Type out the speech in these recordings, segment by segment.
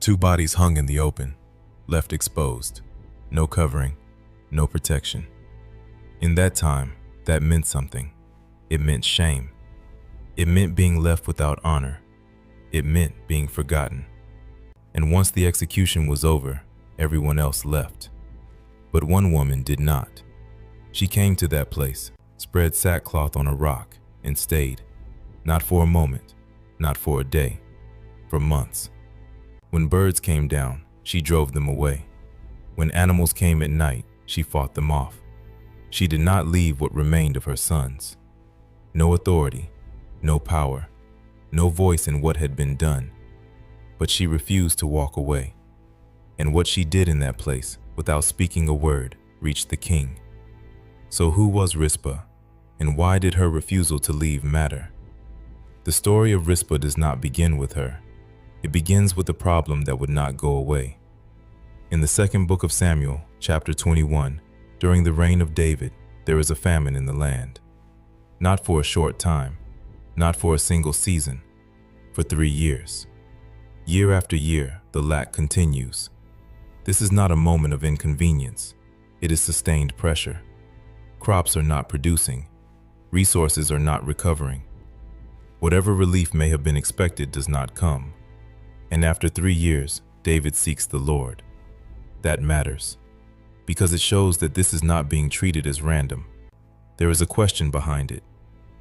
Two bodies hung in the open, left exposed. No covering, no protection. In that time, that meant something. It meant shame. It meant being left without honor. It meant being forgotten. And once the execution was over, everyone else left. But one woman did not. She came to that place, spread sackcloth on a rock, and stayed. Not for a moment, not for a day, for months. When birds came down, she drove them away. When animals came at night, she fought them off. She did not leave what remained of her sons. No authority, no power, no voice in what had been done. But she refused to walk away. And what she did in that place, without speaking a word, reached the king. So who was Rizpah, and why did her refusal to leave matter? The story of Rizpah does not begin with her. It begins with a problem that would not go away. In the second book of Samuel, chapter 21, during the reign of David, there is a famine in the land. Not for a short time, not for a single season, for 3 years. Year after year, the lack continues. This is not a moment of inconvenience. It is sustained pressure. Crops are not producing. Resources are not recovering. Whatever relief may have been expected does not come. And after 3 years, David seeks the Lord. That matters, because it shows that this is not being treated as random. There is a question behind it.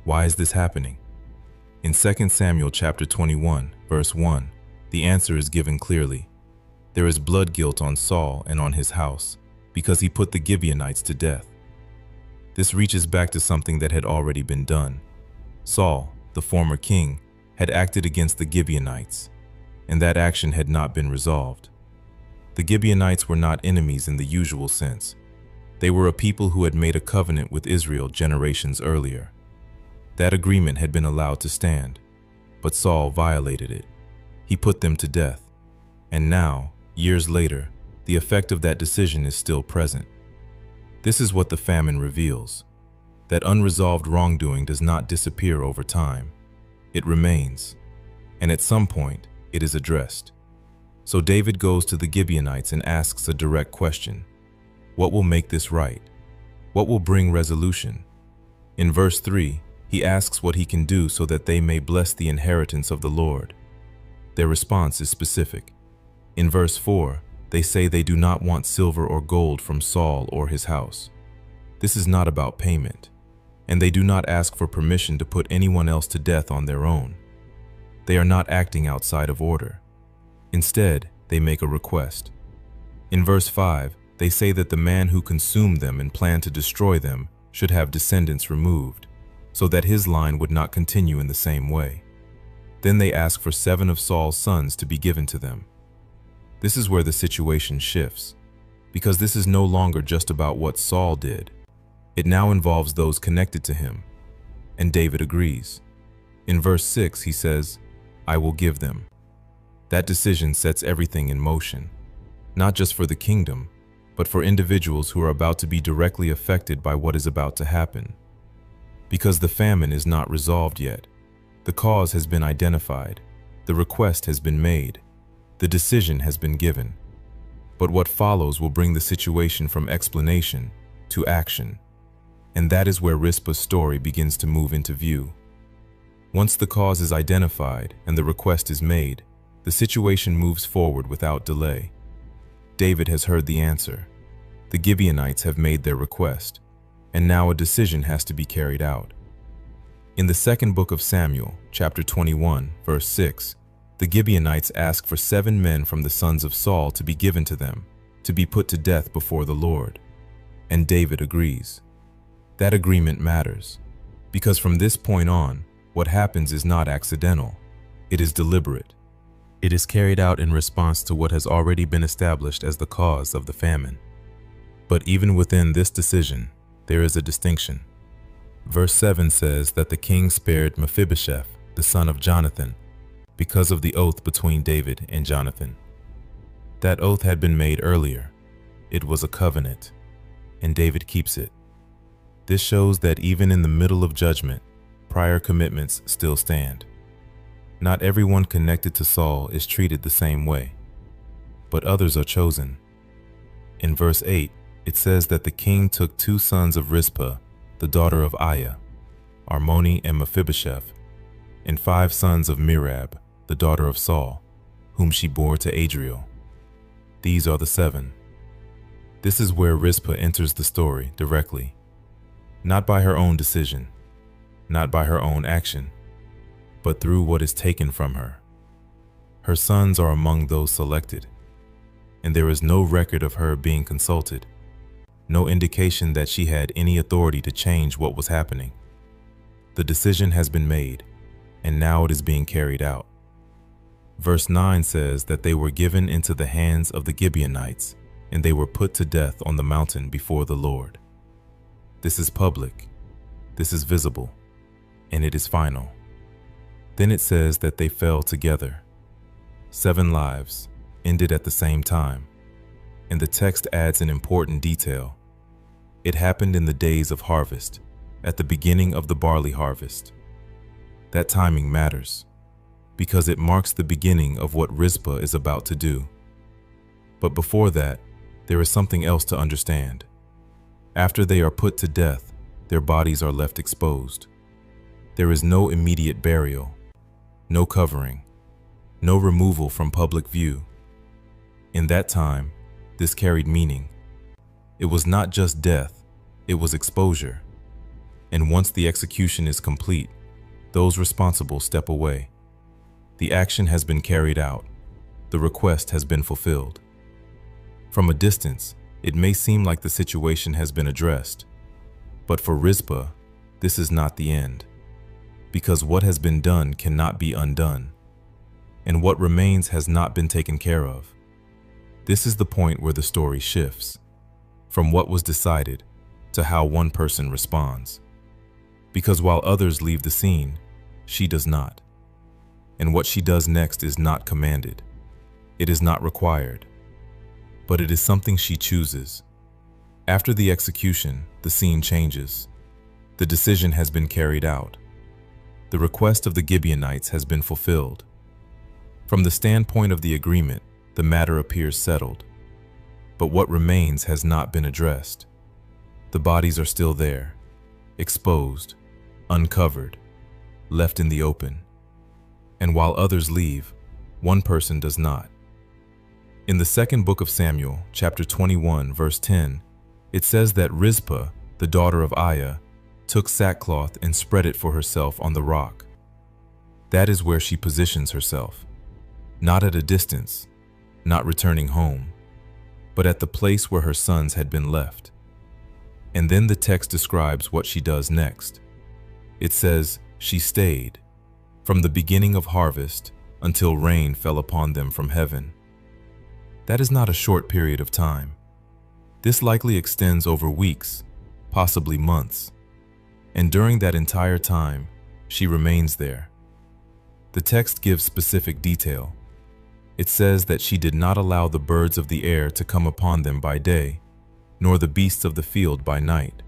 Why is this happening? In 2 Samuel chapter 21, verse 1, the answer is given clearly. There is blood guilt on Saul and on his house, because he put the Gibeonites to death. This reaches back to something that had already been done. Saul, the former king, had acted against the Gibeonites, and that action had not been resolved. The Gibeonites were not enemies in the usual sense. They were a people who had made a covenant with Israel generations earlier. That agreement had been allowed to stand, but Saul violated it. He put them to death. And now, years later, the effect of that decision is still present. This is what the famine reveals. That unresolved wrongdoing does not disappear over time. It remains, and at some point, it is addressed. So David goes to the Gibeonites and asks a direct question. What will make this right? What will bring resolution? In verse 3, he asks what he can do so that they may bless the inheritance of the Lord. Their response is specific. In verse 4, they say they do not want silver or gold from Saul or his house. This is not about payment, and they do not ask for permission to put anyone else to death on their own. They are not acting outside of order. Instead, they make a request. In verse 5, they say that the man who consumed them and planned to destroy them should have descendants removed, so that his line would not continue in the same way. Then they ask for 7 of Saul's sons to be given to them. This is where the situation shifts, because this is no longer just about what Saul did. It now involves those connected to him, and David agrees. In verse 6, he says, "I will give them." That decision sets everything in motion, not just for the kingdom, but for individuals who are about to be directly affected by what is about to happen. Because the famine is not resolved yet, the cause has been identified, the request has been made, the decision has been given. But what follows will bring the situation from explanation to action. And that is where Rizpah's story begins to move into view. Once the cause is identified and the request is made, the situation moves forward without delay. David has heard the answer. The Gibeonites have made their request, and now a decision has to be carried out. In the second book of Samuel, chapter 21, verse 6, the Gibeonites ask for 7 men from the sons of Saul to be given to them, to be put to death before the Lord. And David agrees. That agreement matters, because from this point on, what happens is not accidental. It is deliberate. It is carried out in response to what has already been established as the cause of the famine. But even within this decision, there is a distinction. Verse 7 says that the king spared Mephibosheth, the son of Jonathan, because of the oath between David and Jonathan. That oath had been made earlier. It was a covenant, and David keeps it. This shows that even in the middle of judgment, prior commitments still stand. Not everyone connected to Saul is treated the same way. but others are chosen. In verse 8, it says that the king took 2 sons of Rizpah, the daughter of Aiah, Armoni and Mephibosheth, and 5 sons of Merab, the daughter of Saul, whom she bore to Adriel. These are the 7. This is where Rizpah enters the story directly, not by her own decision, not by her own action, but through what is taken from her. Her sons are among those selected, and there is no record of her being consulted, no indication that she had any authority to change what was happening. The decision has been made, and now it is being carried out. Verse 9 says that they were given into the hands of the Gibeonites, and they were put to death on the mountain before the Lord. This is public, this is visible, and it is final. Then it says that they fell together. 7 lives ended at the same time, and the text adds an important detail. It happened in the days of harvest, at the beginning of the barley harvest. That timing matters, because it marks the beginning of what Rizpah is about to do. But before that, there is something else to understand. After they are put to death, their bodies are left exposed. There is no immediate burial, no covering, no removal from public view. In that time, this carried meaning. It was not just death, it was exposure. And once the execution is complete, those responsible step away. The action has been carried out. The request has been fulfilled. From a distance, it may seem like the situation has been addressed. But for Rizpah, this is not the end. Because what has been done cannot be undone. And what remains has not been taken care of. This is the point where the story shifts, from what was decided to how one person responds. Because while others leave the scene, she does not. And what she does next is not commanded. It is not required. But it is something she chooses. After the execution, the scene changes. The decision has been carried out. The request of the Gibeonites has been fulfilled. From the standpoint of the agreement, the matter appears settled. But what remains has not been addressed. The bodies are still there, exposed, uncovered, left in the open. And while others leave, one person does not. In the second book of Samuel, chapter 21, verse 10, it says that Rizpah, the daughter of Aiah, took sackcloth and spread it for herself on the rock. That is where she positions herself, not at a distance, not returning home, but at the place where her sons had been left. And then the text describes what she does next. It says, she stayed from the beginning of harvest until rain fell upon them from heaven. That is not a short period of time. This likely extends over weeks, possibly months. And during that entire time, she remains there. The text gives specific detail. It says that she did not allow the birds of the air to come upon them by day, nor the beasts of the field by night.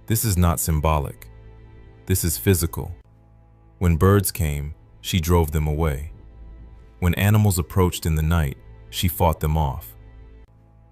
This is not symbolic. This is physical. When birds came, she drove them away. When animals approached in the night, she fought them off.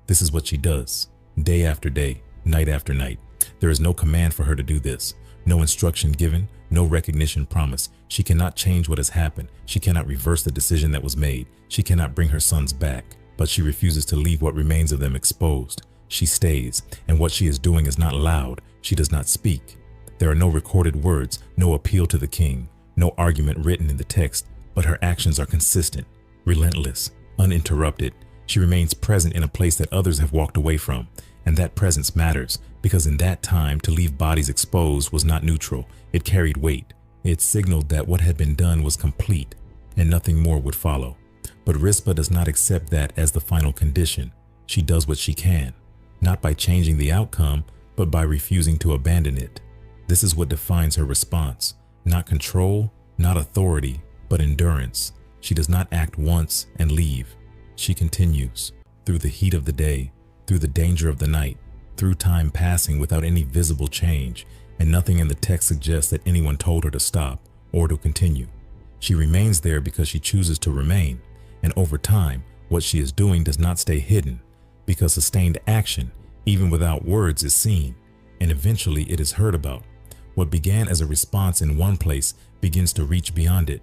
This is what she does, day after day, night after night. There is no command for her to do this, no instruction given, no recognition promised. She cannot change what has happened. She cannot reverse the decision that was made. She cannot bring her sons back, but she refuses to leave what remains of them exposed. She stays, and what she is doing is not loud. She does not speak. There are no recorded words, no appeal to the king, no argument written in the text, but her actions are consistent, relentless, uninterrupted. She remains present in a place that others have walked away from, and that presence matters because in that time to leave bodies exposed was not neutral. It carried weight. It signaled that what had been done was complete and nothing more would follow. But Rizpah does not accept that as the final condition. She does what she can, not by changing the outcome, but by refusing to abandon it. This is what defines her response. Not control, not authority, but endurance. She does not act once and leave. She continues through the heat of the day, through the danger of the night, through time passing without any visible change, and nothing in the text suggests that anyone told her to stop or to continue. She remains there because she chooses to remain, and over time, What she is doing does not stay hidden, because sustained action, even without words, is seen, and eventually it is heard about. What began as a response in one place begins to reach beyond it,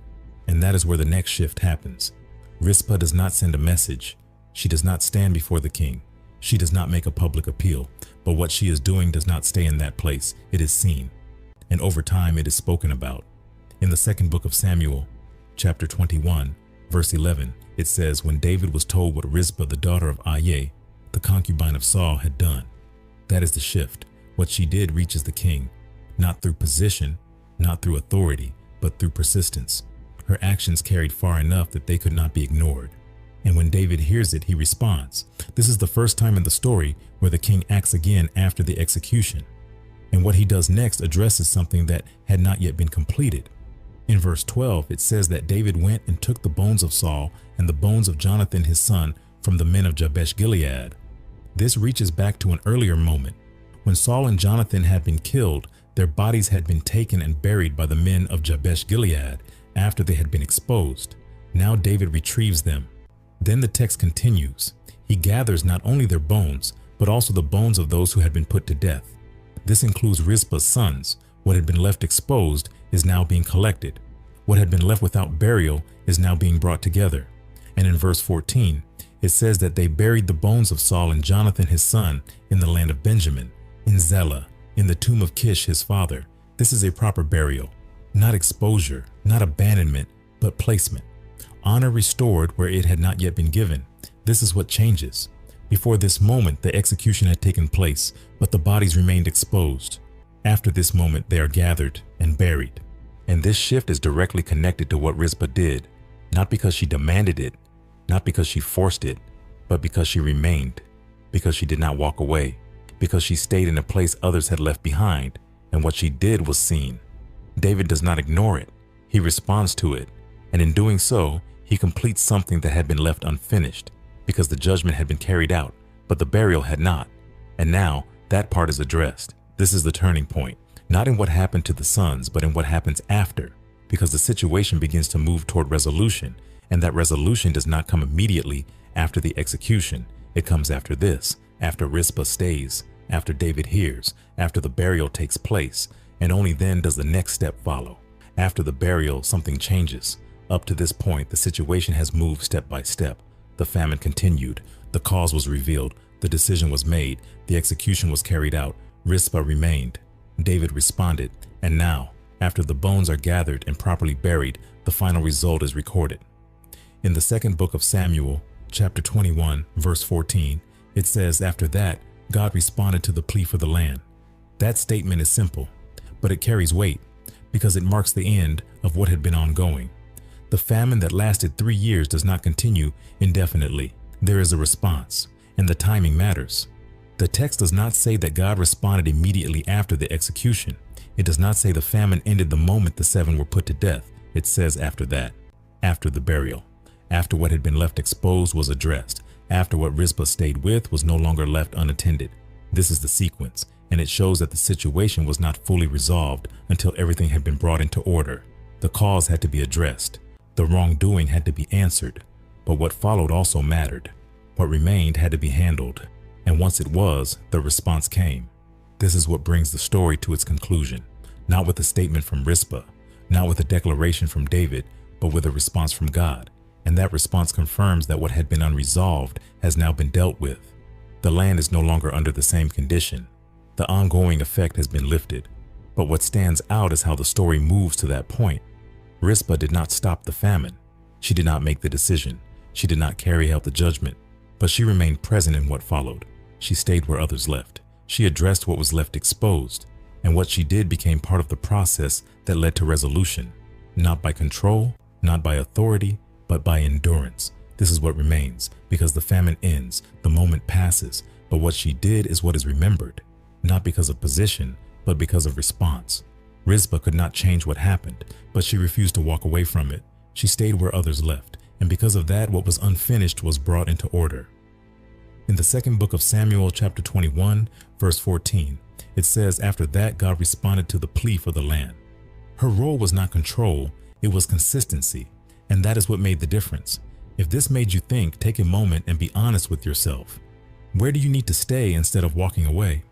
and that is where the next shift happens. Rizpah does not send a message. She does not stand before the king. She does not make a public appeal, but what she is doing does not stay in that place. It is seen, and over time it is spoken about. In the second book of Samuel, chapter 21, verse 11, it says, "When David was told what Rizpah, the daughter of Aiah, the concubine of Saul, had done." That is the shift. What she did reaches the king, not through position, not through authority, but through persistence. Her actions carried far enough that they could not be ignored. And when David hears it, he responds. This is the first time in the story where the king acts again after the execution. And what he does next addresses something that had not yet been completed. In verse 12, it says that David went and took the bones of Saul and the bones of Jonathan his son from the men of Jabesh Gilead. This reaches back to an earlier moment. When Saul and Jonathan had been killed, their bodies had been taken and buried by the men of Jabesh Gilead after they had been exposed. Now David retrieves them. Then the text continues. He gathers not only their bones, but also the bones of those who had been put to death. This includes Rizpah's sons. What had been left exposed is now being collected. What had been left without burial is now being brought together. And in verse 14, it says that they buried the bones of Saul and Jonathan his son in the land of Benjamin, in Zelah, in the tomb of Kish his father. This is a proper burial, not exposure, not abandonment, but placement. Honor restored where it had not yet been given. This is what changes. Before this moment, the execution had taken place, but the bodies remained exposed. After this moment, they are gathered and buried. And this shift is directly connected to what Rizpah did, not because she demanded it, not because she forced it, but because she remained, because she did not walk away, because she stayed in a place others had left behind, and what she did was seen. David does not ignore it. He responds to it, and in doing so, he completes something that had been left unfinished, because the judgment had been carried out, but the burial had not. And now, that part is addressed. This is the turning point, not in what happened to the sons, but in what happens after, because the situation begins to move toward resolution, and that resolution does not come immediately after the execution. It comes after this, after Rizpah stays, after David hears, after the burial takes place, and only then does the next step follow. After the burial, something changes. Up to this point, the situation has moved step by step. The famine continued, the cause was revealed, the decision was made, the execution was carried out, Rizpah remained. David responded, and now, after the bones are gathered and properly buried, the final result is recorded. In the second book of Samuel, chapter 21, verse 14, it says, "After that, God responded to the plea for the land." That statement is simple, but it carries weight because it marks the end of what had been ongoing. The famine that lasted 3 years does not continue indefinitely. There is a response, and the timing matters. The text does not say that God responded immediately after the execution. It does not say the famine ended the moment the 7 were put to death. It says after that, after the burial, after what had been left exposed was addressed, after what Rizpah stayed with was no longer left unattended. This is the sequence, and it shows that the situation was not fully resolved until everything had been brought into order. The cause had to be addressed. The wrongdoing had to be answered. But what followed also mattered. What remained had to be handled. And once it was, the response came. This is what brings the story to its conclusion, not with a statement from Rizpah, not with a declaration from David, but with a response from God. And that response confirms that what had been unresolved has now been dealt with. The land is no longer under the same condition. The ongoing effect has been lifted. But what stands out is how the story moves to that point. Rizpah did not stop the famine. She did not make the decision. She did not carry out the judgment. But she remained present in what followed. She stayed where others left. She addressed what was left exposed. And what she did became part of the process that led to resolution. Not by control, not by authority, but by endurance. This is what remains, because the famine ends, the moment passes, but what she did is what is remembered, not because of position, but because of response. Rizpah could not change what happened, but she refused to walk away from it. She stayed where others left, and because of that, what was unfinished was brought into order. In the second book of Samuel, chapter 21, verse 14, it says, "After that, God responded to the plea for the land." Her role was not control, it was consistency. And that is what made the difference. If this made you think, take a moment and be honest with yourself. Where do you need to stay instead of walking away?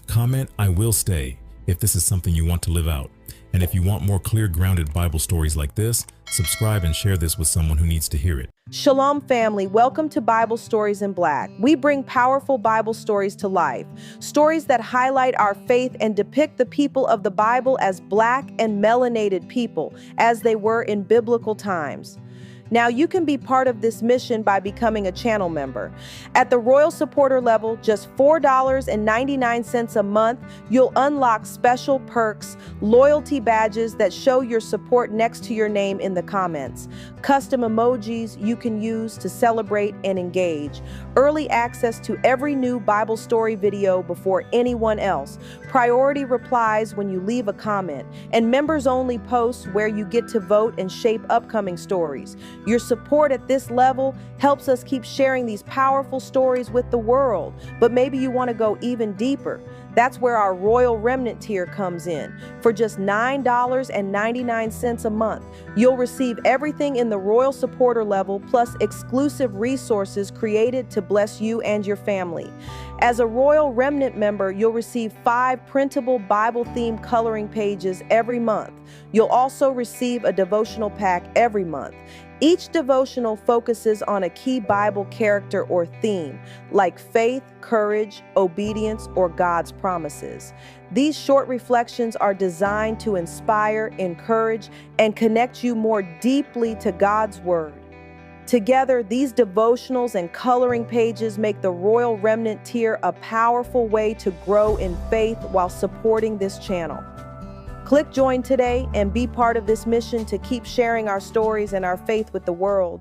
Comment, "I will stay," if this is something you want to live out. And if you want more clear, grounded Bible stories like this, subscribe and share this with someone who needs to hear it. Shalom family, welcome to Bible Stories in Black. We bring powerful Bible stories to life, stories that highlight our faith and depict the people of the Bible as Black and melanated people, as they were in biblical times. Now you can be part of this mission by becoming a channel member. At the Royal Supporter level, just $4.99 a month, you'll unlock special perks, loyalty badges that show your support next to your name in the comments, custom emojis you can use to celebrate and engage, early access to every new Bible story video before anyone else, priority replies when you leave a comment, and members-only posts where you get to vote and shape upcoming stories. Your support at this level helps us keep sharing these powerful stories with the world, but maybe you want to go even deeper. That's where our Royal Remnant tier comes in. For just $9.99 a month, you'll receive everything in the Royal Supporter level plus exclusive resources created to bless you and your family. As a Royal Remnant member, you'll receive 5 printable Bible-themed coloring pages every month. You'll also receive a devotional pack every month. Each devotional focuses on a key Bible character or theme, like faith, courage, obedience, or God's promises. These short reflections are designed to inspire, encourage, and connect you more deeply to God's Word. Together, these devotionals and coloring pages make the Royal Remnant tier a powerful way to grow in faith while supporting this channel. Click join today and be part of this mission to keep sharing our stories and our faith with the world.